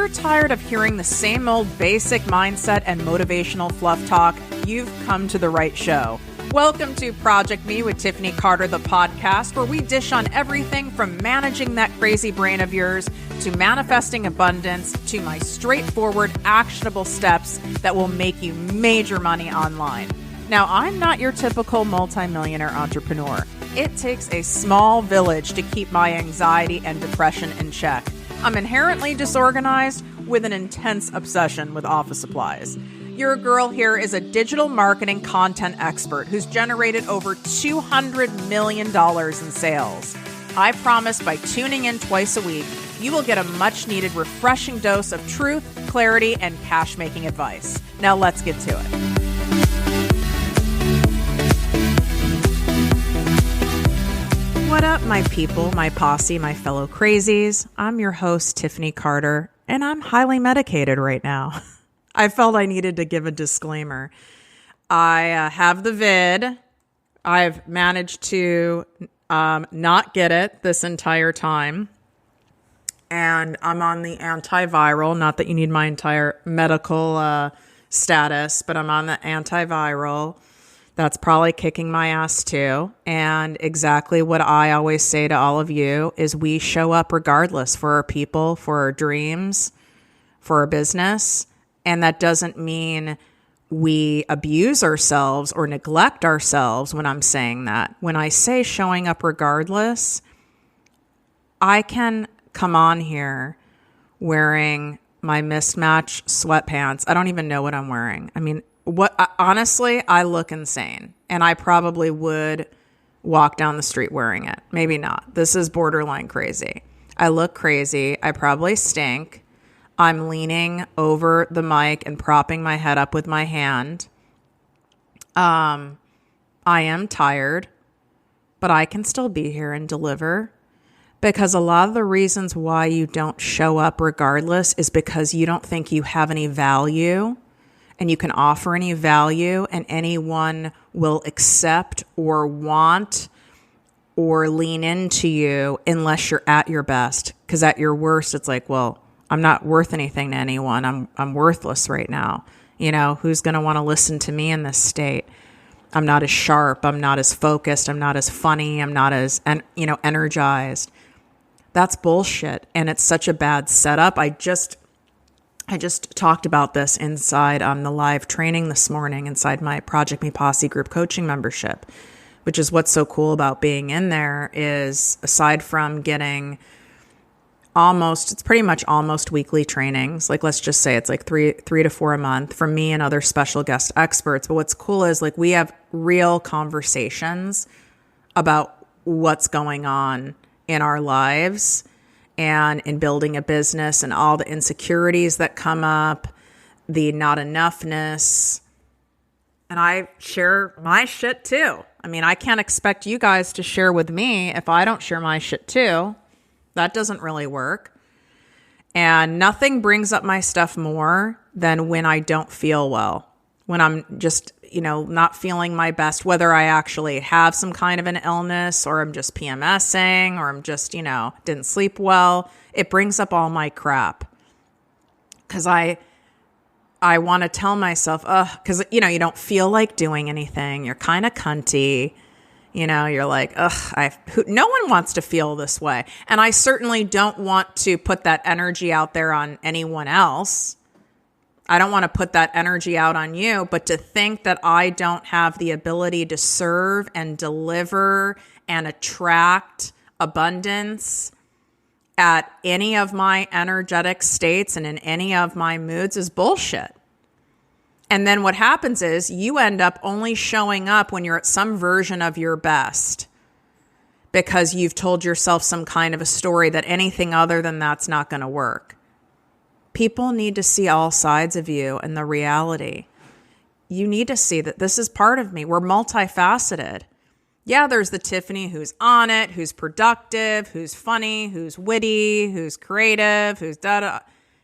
you're tired of hearing the same old basic mindset and motivational fluff talk, you've come to the right show. Welcome to Project Me with Tiffany Carter, the podcast, where we dish on everything from managing that crazy brain of yours to manifesting abundance to my straightforward, actionable steps that will make you major money online. Now, I'm not your typical multimillionaire entrepreneur. It takes a small village to keep my anxiety and depression in check. I'm inherently disorganized with an intense obsession with office supplies. Your girl here is a digital marketing content expert who's generated over $200 million in sales. I promise by tuning in twice a week, you will get a much needed refreshing dose of truth, clarity, and cash-making advice. Now let's get to it. What up, my people, my posse, my fellow crazies? I'm your host, Tiffany Carter, and I'm highly medicated right now. I felt I needed to give a disclaimer. I have the vid. I've managed to not get it this entire time. And I'm on the antiviral. Not that you need my entire medical status, but I'm on the antiviral. That's probably kicking my ass too. And exactly what I always say to all of you is we show up regardless for our people, for our dreams, for our business. And that doesn't mean we abuse ourselves or neglect ourselves when I'm saying that. When I say showing up regardless, I can come on here wearing my mismatched sweatpants. I don't even know what I'm wearing. I mean, honestly, I look insane, and I probably would walk down the street wearing it. Maybe not. This is borderline crazy. I look crazy. I probably stink. I'm leaning over the mic and propping my head up with my hand. I am tired, but I can still be here and deliver, because a lot of the reasons why you don't show up regardless is because you don't think you have any value and you can offer any value, and anyone will accept or want or lean into you unless you're at your best. Because at your worst, it's like, well, I'm not worth anything to anyone. I'm worthless right now. You know, who's going to want to listen to me in this state? I'm not as sharp. I'm not as focused. I'm not as funny. I'm not as, energized. That's bullshit. And it's such a bad setup. I just talked about this inside the live training this morning inside my ProjectME Posse group coaching membership, which is what's so cool about being in there is aside from getting it's pretty much almost weekly trainings. Like, let's just say it's like three to four a month from me and other special guest experts. But what's cool is like we have real conversations about what's going on in our lives and in building a business and all the insecurities that come up, the not enoughness. And I share my shit too. I mean, I can't expect you guys to share with me if I don't share my shit too. That doesn't really work. And nothing brings up my stuff more than when I don't feel well, when I'm just, not feeling my best, whether I actually have some kind of an illness or I'm just PMSing or I'm just, didn't sleep well. It brings up all my crap because I want to tell myself, because, you don't feel like doing anything. You're kind of cunty. You're like, no one wants to feel this way. And I certainly don't want to put that energy out there on anyone else. I don't want to put that energy out on you, but to think that I don't have the ability to serve and deliver and attract abundance at any of my energetic states and in any of my moods is bullshit. And then what happens is you end up only showing up when you're at some version of your best because you've told yourself some kind of a story that anything other than that's not going to work. People need to see all sides of you and the reality. You need to see that this is part of me. We're multifaceted. Yeah, there's the Tiffany who's on it, who's productive, who's funny, who's witty, who's creative, who's da-da.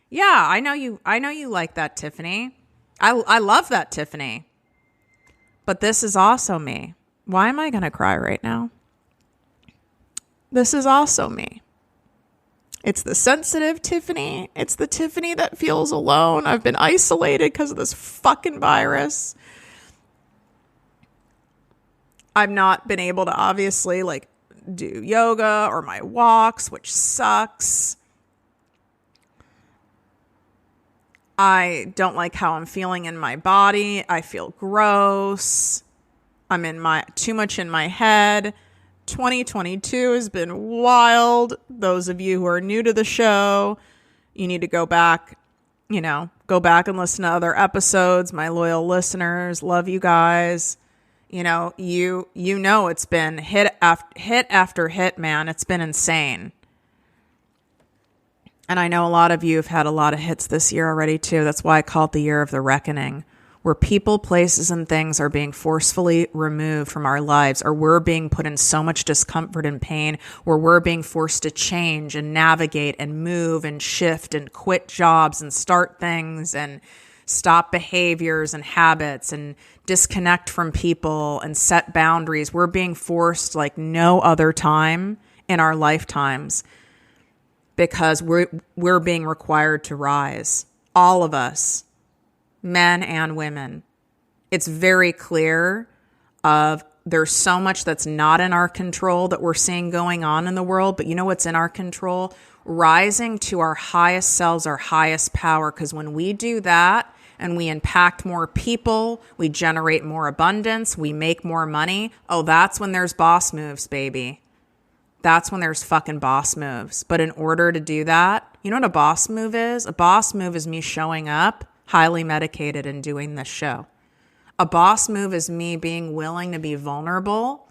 Yeah, I know you like that, Tiffany. I love that, Tiffany. But this is also me. Why am I going to cry right now? This is also me. It's the sensitive Tiffany. It's the Tiffany that feels alone. I've been isolated because of this fucking virus. I've not been able to obviously like do yoga or my walks, which sucks. I don't like how I'm feeling in my body. I feel gross. I'm too much in my head. 2022 has been wild. Those of you who are new to the show, you need to go back and listen to other episodes. My loyal listeners, love you guys. It's been hit after hit, man. It's been insane. And I know a lot of you have had a lot of hits this year already too. That's why I call it the year of the reckoning, where people, places, and things are being forcefully removed from our lives, or we're being put in so much discomfort and pain, where we're being forced to change and navigate and move and shift and quit jobs and start things and stop behaviors and habits and disconnect from people and set boundaries. We're being forced like no other time in our lifetimes, because we're being required to rise. All of us, men and women. It's very clear there's so much that's not in our control that we're seeing going on in the world. But you know what's in our control? Rising to our highest selves, our highest power. Because when we do that and we impact more people, we generate more abundance, we make more money. Oh, that's when there's boss moves, baby. That's when there's fucking boss moves. But in order to do that, you know what a boss move is? A boss move is me showing up highly medicated and doing this show. A boss move is me being willing to be vulnerable.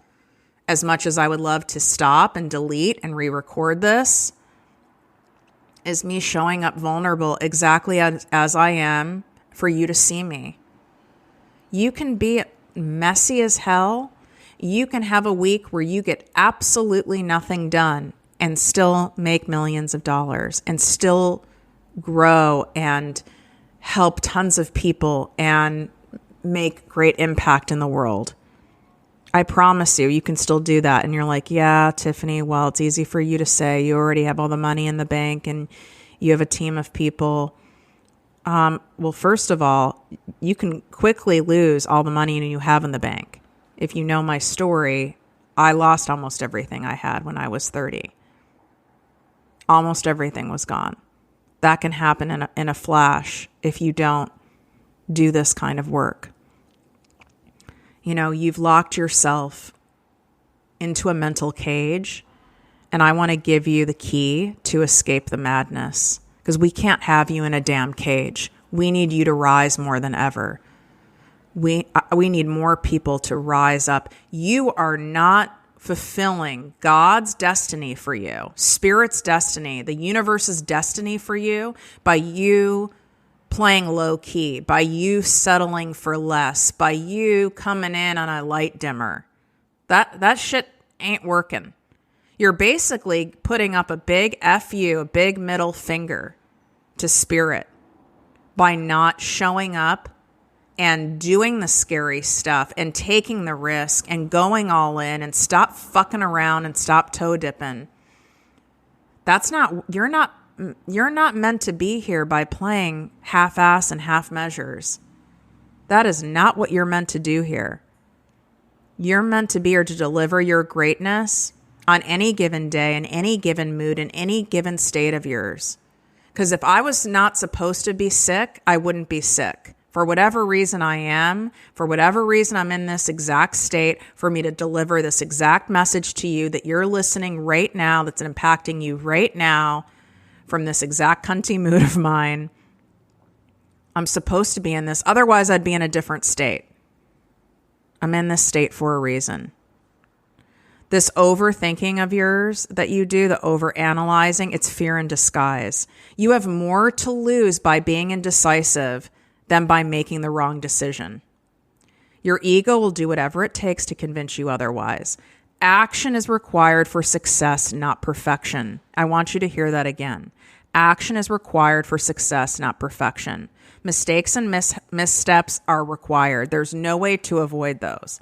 As much as I would love to stop and delete and re-record this, is me showing up vulnerable exactly as I am for you to see me. You can be messy as hell. You can have a week where you get absolutely nothing done and still make millions of dollars and still grow and help tons of people and make great impact in the world. I promise you can still do that. And you're like, yeah, Tiffany, well, it's easy for you to say. You already have all the money in the bank and you have a team of people. Well, first of all, you can quickly lose all the money you have in the bank. If you know my story, I lost almost everything I had when I was 30. Almost everything was gone. That can happen in a flash if you don't do this kind of work. You've locked yourself into a mental cage, and I want to give you the key to escape the madness, because we can't have you in a damn cage. We need you to rise more than ever. We need more people to rise up. You are not fulfilling God's destiny for you, Spirit's destiny, the universe's destiny for you by you playing low key, by you settling for less, by you coming in on a light dimmer. That shit ain't working. You're basically putting up a big F you, a big middle finger to Spirit by not showing up and doing the scary stuff and taking the risk and going all in and stop fucking around and stop toe dipping. You're not meant to be here by playing half-ass and half measures. That is not what you're meant to do here. You're meant to be here to deliver your greatness on any given day, in any given mood, in any given state of yours. Because if I was not supposed to be sick, I wouldn't be sick. For whatever reason I am, for whatever reason I'm in this exact state, for me to deliver this exact message to you that you're listening right now, that's impacting you right now from this exact cunty mood of mine, I'm supposed to be in this. Otherwise, I'd be in a different state. I'm in this state for a reason. This overthinking of yours that you do, the overanalyzing, it's fear in disguise. You have more to lose by being indecisive than by making the wrong decision. Your ego will do whatever it takes to convince you otherwise. Action is required for success, not perfection. I want you to hear that again. Action is required for success, not perfection. Mistakes and missteps are required. There's no way to avoid those.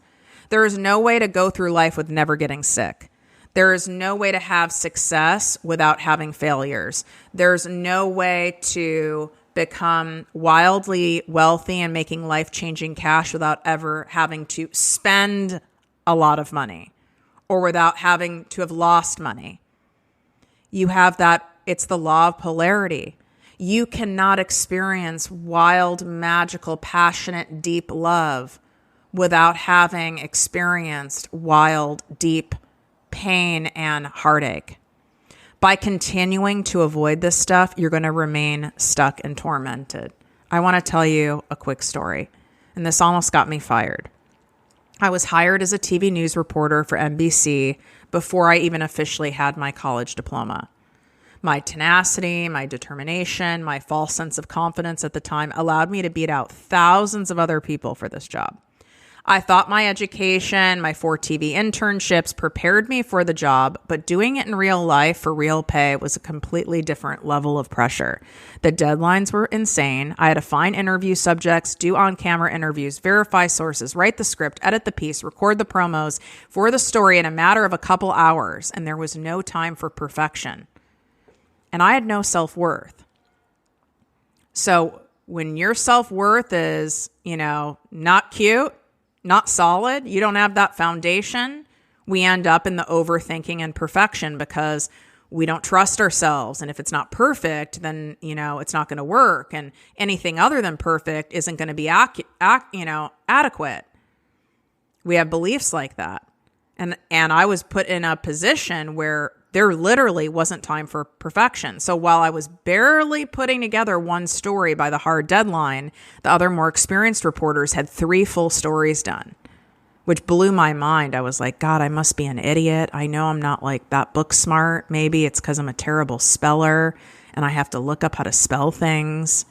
There is no way to go through life with never getting sick. There is no way to have success without having failures. There's no way to become wildly wealthy and making life-changing cash without ever having to spend a lot of money or without having to have lost money. You have that, it's the law of polarity. You cannot experience wild, magical, passionate, deep love without having experienced wild, deep pain and heartache. By continuing to avoid this stuff, you're going to remain stuck and tormented. I want to tell you a quick story, and this almost got me fired. I was hired as a TV news reporter for NBC before I even officially had my college diploma. My tenacity, my determination, my false sense of confidence at the time allowed me to beat out thousands of other people for this job. I thought my education, my 4 TV internships prepared me for the job, but doing it in real life for real pay was a completely different level of pressure. The deadlines were insane. I had to find interview subjects, do on-camera interviews, verify sources, write the script, edit the piece, record the promos for the story in a matter of a couple hours, and there was no time for perfection. And I had no self-worth. So when your self-worth is, not cute, not solid, you don't have that foundation, we end up in the overthinking and perfection because we don't trust ourselves. And if it's not perfect, then, it's not going to work. And anything other than perfect isn't going to be, adequate. We have beliefs like that. And I was put in a position where there literally wasn't time for perfection. So while I was barely putting together one story by the hard deadline, the other more experienced reporters had 3 full stories done, which blew my mind. I was like, God, I must be an idiot. I know I'm not like that book smart. Maybe it's because I'm a terrible speller and I have to look up how to spell things.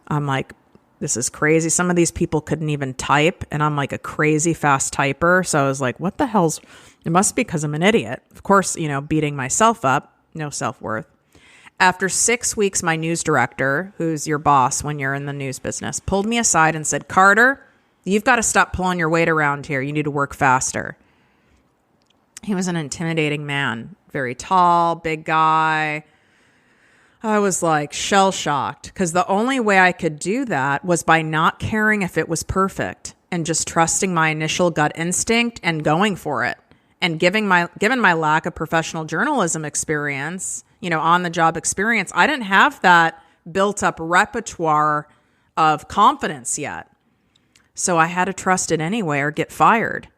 I'm like, this is crazy. Some of these people couldn't even type, and I'm like a crazy fast typer. So I was like, what the hell's... It must be because I'm an idiot. Of course, beating myself up, no self-worth. After 6 weeks, my news director, who's your boss when you're in the news business, pulled me aside and said, Carter, you've got to stop pulling your weight around here. You need to work faster. He was an intimidating man, very tall, big guy. I was like shell-shocked because the only way I could do that was by not caring if it was perfect and just trusting my initial gut instinct and going for it. And given my lack of professional journalism experience, on the job experience, I didn't have that built up repertoire of confidence yet. So I had to trust it anyway or get fired.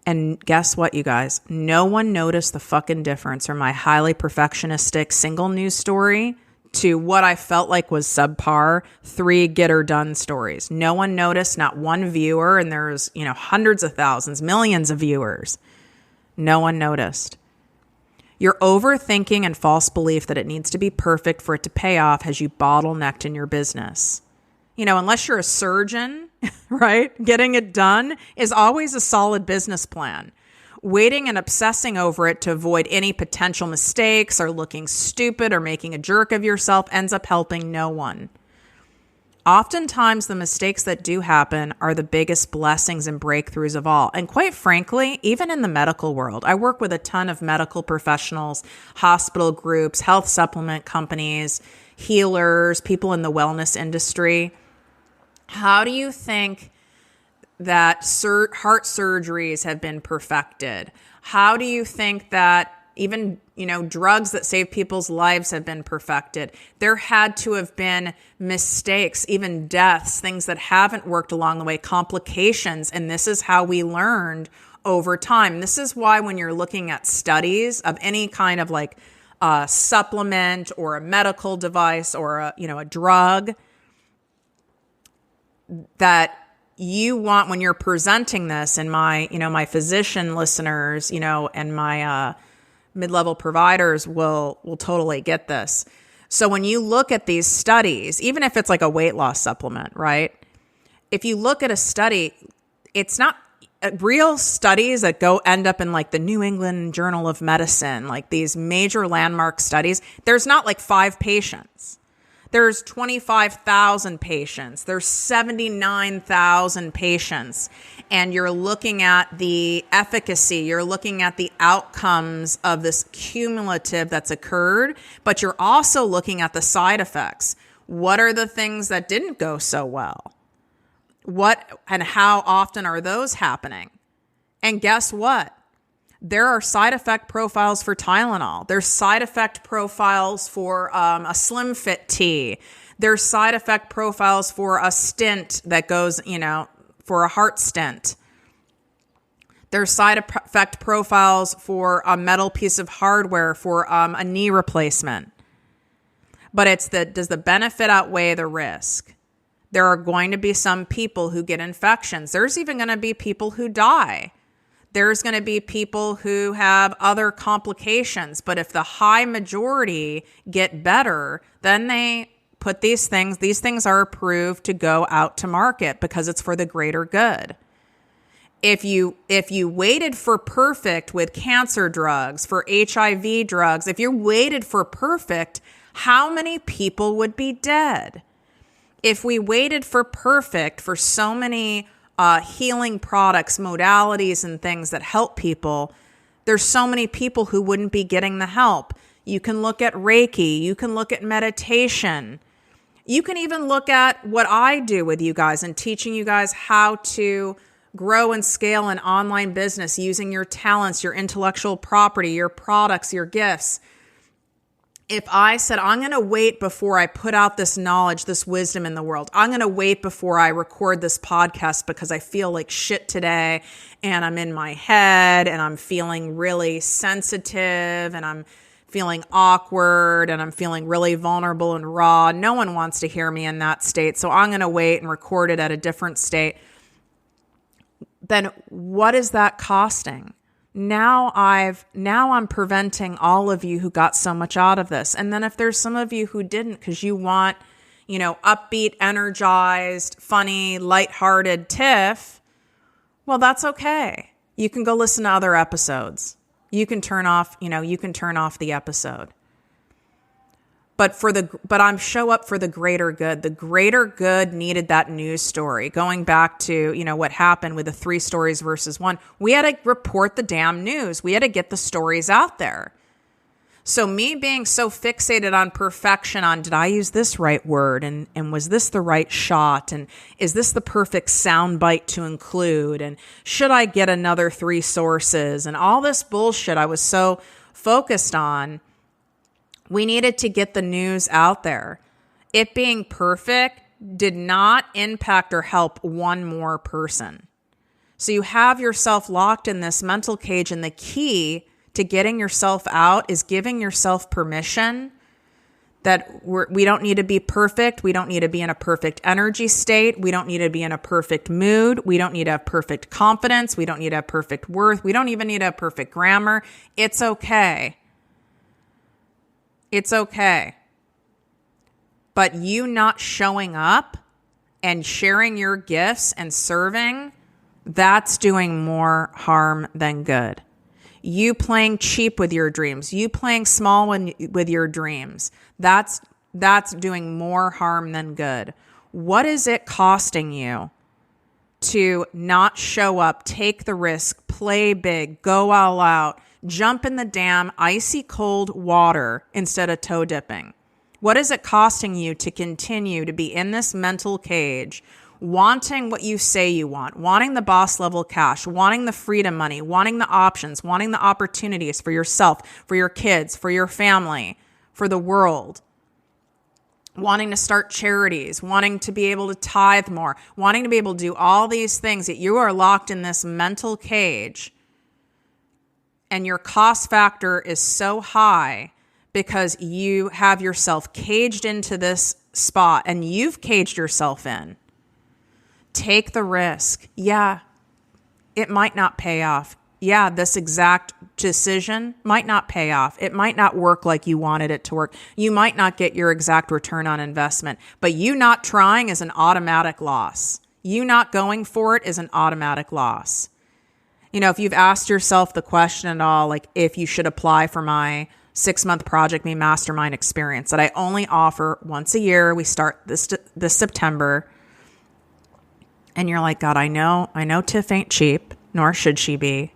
And guess what, you guys? No one noticed the fucking difference from my highly perfectionistic single news story to what I felt like was subpar 3 get-her-done stories. No one noticed, not one viewer, and there's, hundreds of thousands, millions of viewers. No one noticed. Your overthinking and false belief that it needs to be perfect for it to pay off has you bottlenecked in your business. Unless you're a surgeon, right? Getting it done is always a solid business plan. Waiting and obsessing over it to avoid any potential mistakes or looking stupid or making a jerk of yourself ends up helping no one. Oftentimes, the mistakes that do happen are the biggest blessings and breakthroughs of all. And quite frankly, even in the medical world, I work with a ton of medical professionals, hospital groups, health supplement companies, healers, people in the wellness industry. How do you think that heart surgeries have been perfected? How do you think that even, drugs that save people's lives have been perfected? There had to have been mistakes, even deaths, things that haven't worked along the way, complications. And this is how we learned over time. This is why when you're looking at studies of any kind of like a supplement or a medical device or a drug, that you want, when you're presenting this, and my physician listeners, and my mid-level providers will totally get this. So when you look at these studies, even if it's like a weight loss supplement, right? If you look at a study, it's not real studies that end up in like the New England Journal of Medicine, like these major landmark studies. There's not like 5 patients. There's 25,000 patients. There's 79,000 patients. And you're looking at the efficacy. You're looking at the outcomes of this cumulative that's occurred, but you're also looking at the side effects. What are the things that didn't go so well? What and how often are those happening? And guess what? There are side effect profiles for Tylenol. There's side effect profiles for a Slim Fit tea. There's side effect profiles for a stent that goes, for a heart stent. There's side effect profiles for a metal piece of hardware for a knee replacement. But does the benefit outweigh the risk? There are going to be some people who get infections. There's even going to be people who die. There's going to be people who have other complications. But if the high majority get better, then they put these things are approved to go out to market because it's for the greater good. If you waited for perfect with cancer drugs, for HIV drugs, if you waited for perfect, how many people would be dead? If we waited for perfect for so many healing products, modalities, and things that help people, there's so many people who wouldn't be getting the help. You can look at Reiki. You can look at meditation. You can even look at what I do with you guys and teaching you guys how to grow and scale an online business using your talents, your intellectual property, your products, your gifts. If I said, I'm going to wait before I put out this knowledge, this wisdom in the world, I'm going to wait before I record this podcast because I feel like shit today and I'm in my head and I'm feeling really sensitive and I'm feeling awkward and I'm feeling really vulnerable and raw. No one wants to hear me in that state. So I'm going to wait and record it at a different state. Then what is that costing? Now I'm preventing all of you who got so much out of this. And then if there's some of you who didn't because you want, upbeat, energized, funny, lighthearted Tiff, well, that's okay. You can go listen to other episodes. You can turn off the episode. But I'm show up for the greater good. The greater good needed that news story. Going back to, what happened with the 3 stories versus 1, we had to report the damn news. We had to get the stories out there. So me being so fixated on perfection, on did I use this right word? And was this the right shot? And is this the perfect soundbite to include? And should I get another 3 sources? And all this bullshit I was so focused on. We needed to get the news out there. It being perfect did not impact or help one more person. So you have yourself locked in this mental cage, and the key to getting yourself out is giving yourself permission that we don't need to be perfect. We don't need to be in a perfect energy state. We don't need to be in a perfect mood. We don't need to have perfect confidence. We don't need to have perfect worth. We don't even need to have perfect grammar. It's okay. It's okay. But you not showing up and sharing your gifts and serving, that's doing more harm than good. You playing cheap with your dreams, you playing small with your dreams, that's doing more harm than good. What is it costing you to not show up, take the risk, play big, go all out, jump in the damn icy cold water instead of toe dipping? What is it costing you to continue to be in this mental cage, wanting what you say you want, wanting the boss level cash, wanting the freedom money, wanting the options, wanting the opportunities for yourself, for your kids, for your family, for the world, wanting to start charities, wanting to be able to tithe more, wanting to be able to do all these things, that you are locked in this mental cage and your cost factor is so high because you have yourself caged into this spot and you've caged yourself in. Take the risk. Yeah, it might not pay off. Yeah, this exact decision might not pay off. It might not work like you wanted it to work. You might not get your exact return on investment, but you not trying is an automatic loss. You not going for it is an automatic loss. If you've asked yourself the question at all, like if you should apply for my 6-month ProjectME mastermind experience that I only offer once a year. We start this September. And you're like, God, I know Tiff ain't cheap, nor should she be.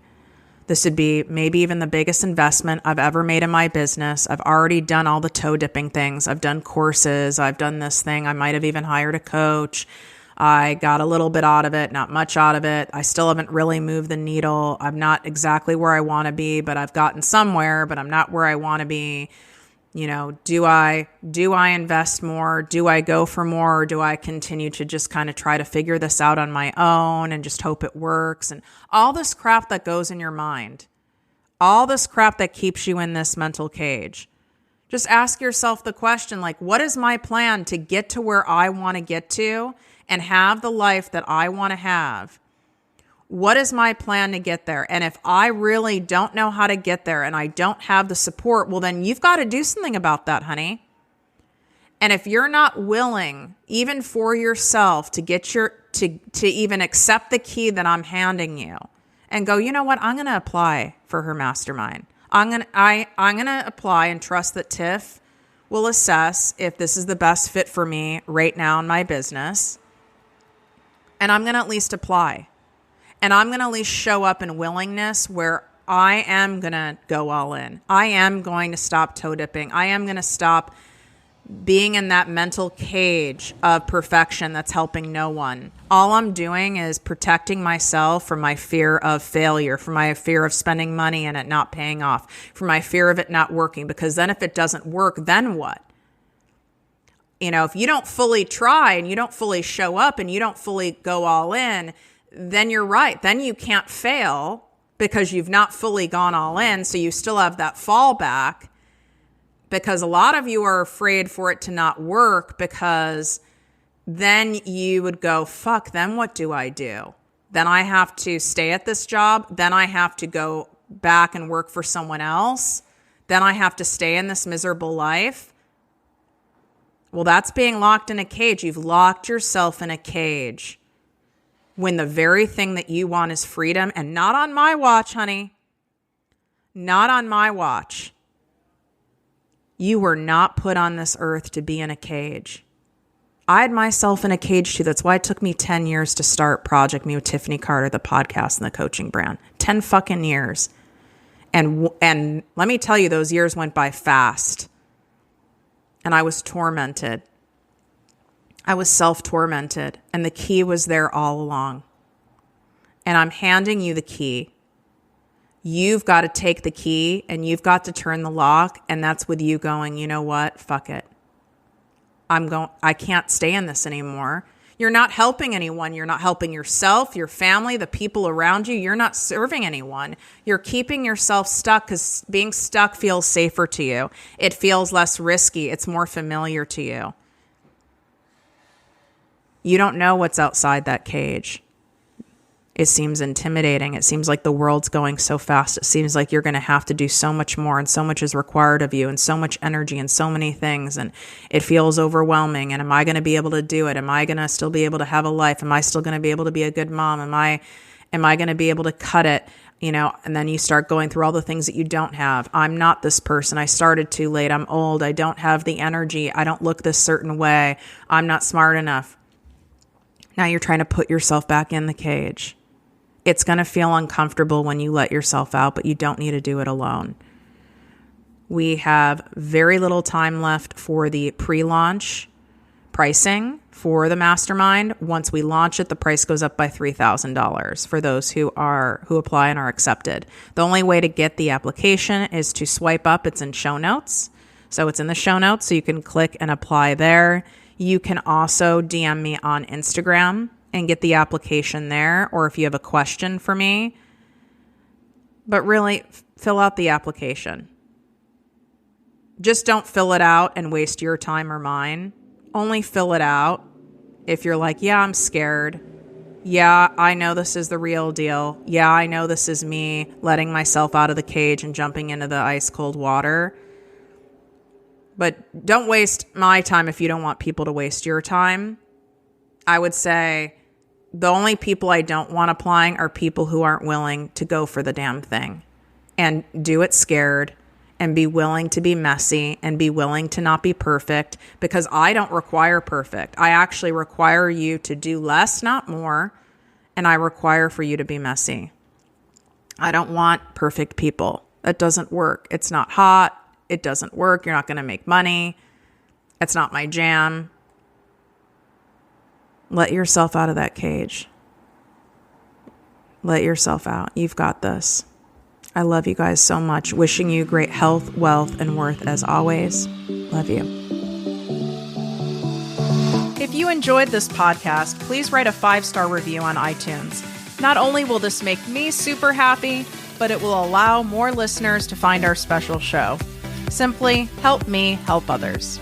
This would be maybe even the biggest investment I've ever made in my business. I've already done all the toe dipping things. I've done courses. I've done this thing. I might have even hired a coach. I got a little bit out of it, not much out of it. I still haven't really moved the needle. I'm not exactly where I want to be, but I've gotten somewhere, but I'm not where I want to be. You know, do I invest more? Do I go for more? Or do I continue to just kind of try to figure this out on my own and just hope it works? And all this crap that goes in your mind, all this crap that keeps you in this mental cage. Just ask yourself the question, like, what is my plan to get to where I want to get to and have the life that I want to have? What is my plan to get there? And if I really don't know how to get there and I don't have the support, well, then you've got to do something about that, honey. And if you're not willing, even for yourself, to get to even accept the key that I'm handing you and go, you know what, I'm going to apply for her mastermind. I'm going to apply and trust that Tiff will assess if this is the best fit for me right now in my business. And I'm going to at least apply. And I'm going to at least show up in willingness where I am going to go all in. I am going to stop toe dipping. I am going to stop being in that mental cage of perfection that's helping no one. All I'm doing is protecting myself from my fear of failure, from my fear of spending money and it not paying off, from my fear of it not working. Because then if it doesn't work, then what? You know, if you don't fully try and you don't fully show up and you don't fully go all in, then you're right. Then you can't fail because you've not fully gone all in. So you still have that fallback, because a lot of you are afraid for it to not work, because then you would go, fuck, then what do I do? Then I have to stay at this job. Then I have to go back and work for someone else. Then I have to stay in this miserable life. Well, that's being locked in a cage. You've locked yourself in a cage. When the very thing that you want is freedom, and not on my watch, honey. Not on my watch. You were not put on this earth to be in a cage. I had myself in a cage too. That's why it took me 10 years to start ProjectME with Tiffany Carter, the podcast and the coaching brand. 10 fucking years. And let me tell you, those years went by fast. And I was tormented. I was self-tormented, and the key was there all along. And I'm handing you the key. You've got to take the key, and you've got to turn the lock, and that's with you going, you know what? Fuck it. I can't stay in this anymore. You're not helping anyone. You're not helping yourself, your family, the people around you. You're not serving anyone. You're keeping yourself stuck because being stuck feels safer to you. It feels less risky. It's more familiar to you. You don't know what's outside that cage. It seems intimidating. It seems like the world's going so fast. It seems like you're going to have to do so much more, and so much is required of you, and so much energy and so many things. And it feels overwhelming. And am I going to be able to do it? Am I going to still be able to have a life? Am I still going to be able to be a good mom? Am I going to be able to cut it? You know, and then you start going through all the things that you don't have. I'm not this person. I started too late. I'm old. I don't have the energy. I don't look this certain way. I'm not smart enough. Now you're trying to put yourself back in the cage. It's going to feel uncomfortable when you let yourself out, but you don't need to do it alone. We have very little time left for the pre-launch pricing for the mastermind. Once we launch it, the price goes up by $3,000 for those who apply and are accepted. The only way to get the application is to swipe up. It's in show notes. So it's in the show notes, so you can click and apply there. You can also DM me on Instagram and get the application there, or if you have a question for me. But really, fill out the application. Just don't fill it out and waste your time or mine. Only fill it out if you're like, yeah, I'm scared. Yeah, I know this is the real deal. Yeah, I know this is me letting myself out of the cage and jumping into the ice cold water. But don't waste my time if you don't want people to waste your time. I would say the only people I don't want applying are people who aren't willing to go for the damn thing and do it scared and be willing to be messy and be willing to not be perfect, because I don't require perfect. I actually require you to do less, not more. And I require for you to be messy. I don't want perfect people. That doesn't work. It's not hot. It doesn't work. You're not going to make money. It's not my jam. Let yourself out of that cage. Let yourself out. You've got this. I love you guys so much. Wishing you great health, wealth, and worth as always. Love you. If you enjoyed this podcast, please write a 5-star review on iTunes. Not only will this make me super happy, but it will allow more listeners to find our special show. Simply help me help others.